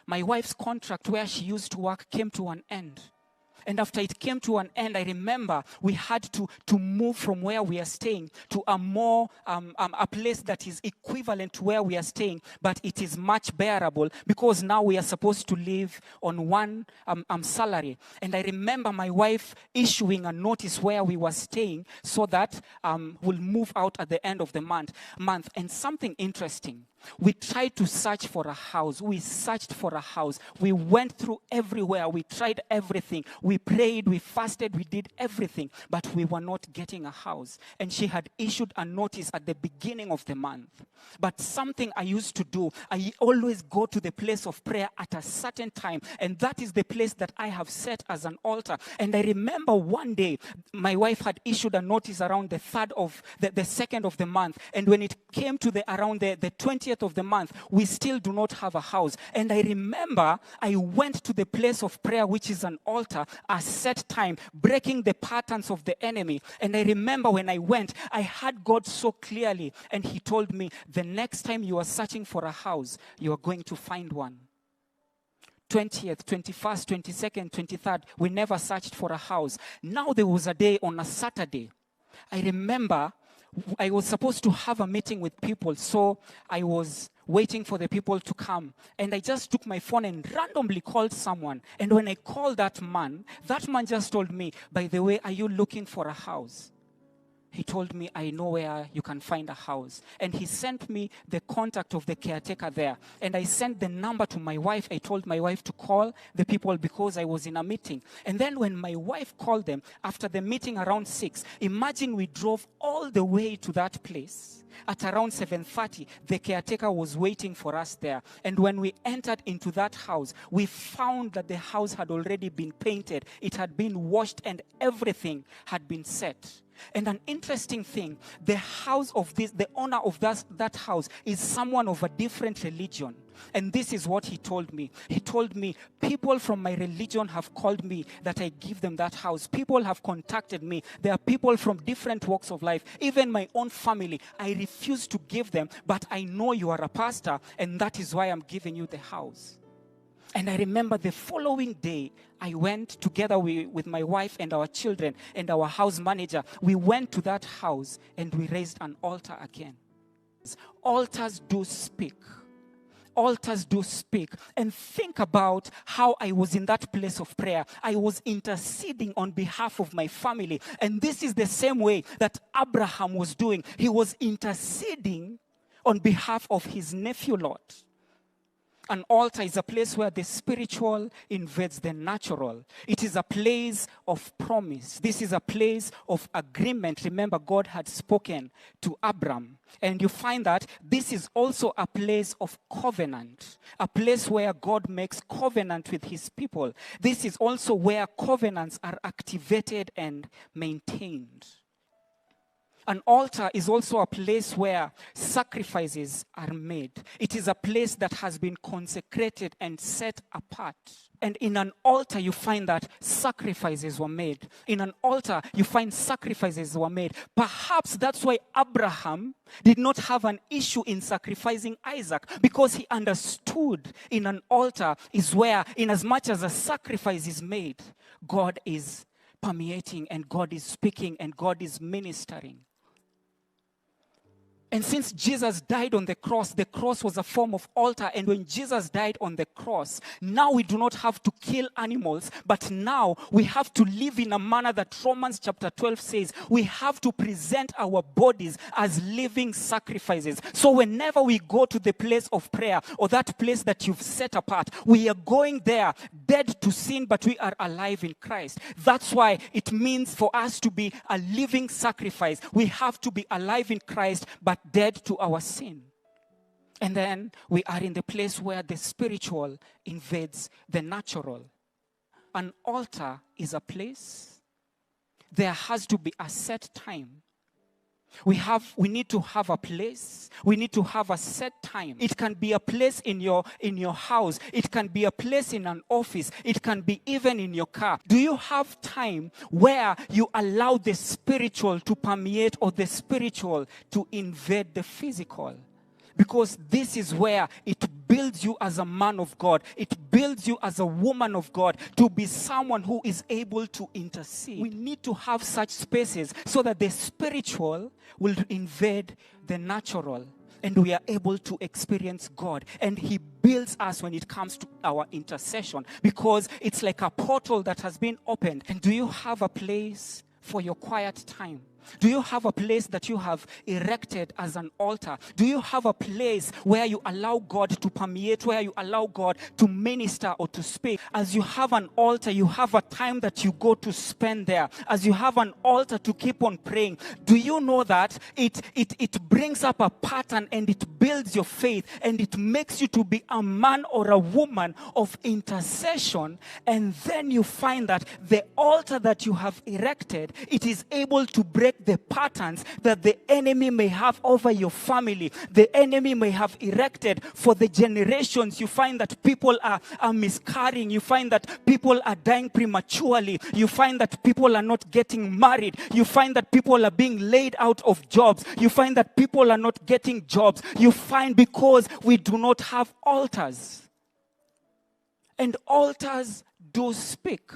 my wife's contract where she used to work came to an end. And after it came to an end, I remember we had to move from where we are staying to a more, a place that is equivalent to where we are staying, but it is much bearable because now we are supposed to live on one salary. And I remember my wife issuing a notice where we were staying so that we'll move out at the end of the month. And something interesting. We tried to search for a house. We searched for a house. We went through everywhere. We tried everything. We prayed, we fasted, we did everything. But we were not getting a house. And she had issued a notice at the beginning of the month. But something I used to do, I always go to the place of prayer at a certain time. And that is the place that I have set as an altar. And I remember one day, my wife had issued a notice around the 2nd of the month. And when it came to around the 20th of the month, we still do not have a house. And I remember I went to the place of prayer, which is an altar, a set time, breaking the patterns of the enemy. And I remember when I went, I heard God so clearly, and he told me, the next time you are searching for a house, you are going to find one. 20th, 21st, 22nd, 23rd, we never searched for a house. Now there was a day on a Saturday. I remember I was supposed to have a meeting with people, so I was waiting for the people to come. And I just took my phone and randomly called someone. And when I called that man just told me, by the way, are you looking for a house? He told me, I know where you can find a house. And he sent me the contact of the caretaker there. And I sent the number to my wife. I told my wife to call the people because I was in a meeting. And then when my wife called them, after the meeting around 6, imagine we drove all the way to that place. At around 7:30, the caretaker was waiting for us there. And when we entered into that house, we found that the house had already been painted. It had been washed and everything had been set. And an interesting thing, the owner of that house is someone of a different religion. And this is what he told me. He told me, people from my religion have called me that I give them that house. People have contacted me. There are people from different walks of life. Even my own family, I refuse to give them, but I know you are a pastor, and that is why I'm giving you the house. And I remember the following day, I went together with my wife and our children and our house manager. We went to that house and we raised an altar again. Altars do speak. Altars do speak. And think about how I was in that place of prayer. I was interceding on behalf of my family. And this is the same way that Abraham was doing. He was interceding on behalf of his nephew Lot. An altar is a place where the spiritual invades the natural. It is a place of promise. This is a place of agreement. Remember, God had spoken to Abram. And you find that this is also a place of covenant, a place where God makes covenant with his people. This is also where covenants are activated and maintained. An altar is also a place where sacrifices are made. It is a place that has been consecrated and set apart. And in an altar, you find that sacrifices were made. In an altar, you find sacrifices were made. Perhaps that's why Abraham did not have an issue in sacrificing Isaac, because he understood in an altar is where, in as much as a sacrifice is made, God is permeating and God is speaking and God is ministering. And since Jesus died on the cross was a form of altar. And when Jesus died on the cross, now we do not have to kill animals, but now we have to live in a manner that Romans chapter 12 says, we have to present our bodies as living sacrifices. So whenever we go to the place of prayer or that place that you've set apart, we are going there dead to sin, but we are alive in Christ. That's why it means for us to be a living sacrifice. We have to be alive in Christ, but dead to our sin. And then we are in the place where the spiritual invades the natural. An altar is a place. There has to be a set time. We need to have a place. We need to have a set time. It can be a place in your house. It can be a place in an office. It can be even in your car. Do you have time where you allow the spiritual to permeate or the spiritual to invade the physical? Because this is where it builds you as a man of God. It builds you as a woman of God to be someone who is able to intercede. We need to have such spaces so that the spiritual will invade the natural and we are able to experience God. And He builds us when it comes to our intercession, because it's like a portal that has been opened. And do you have a place for your quiet time? Do you have a place that you have erected as an altar? Do you have a place where you allow God to permeate, where you allow God to minister or to speak? As you have an altar, you have a time that you go to spend there. As you have an altar to keep on praying, do you know that it brings up a pattern and it builds your faith and it makes you to be a man or a woman of intercession? And then you find that the altar that you have erected, it is able to break the patterns that the enemy may have over your family, the enemy may have erected for the generations. You find that people are miscarrying. You find that people are dying prematurely. You find that people are not getting married. You find that people are being laid out of jobs. You find that people are not getting jobs. You find because we do not have altars. And altars do speak.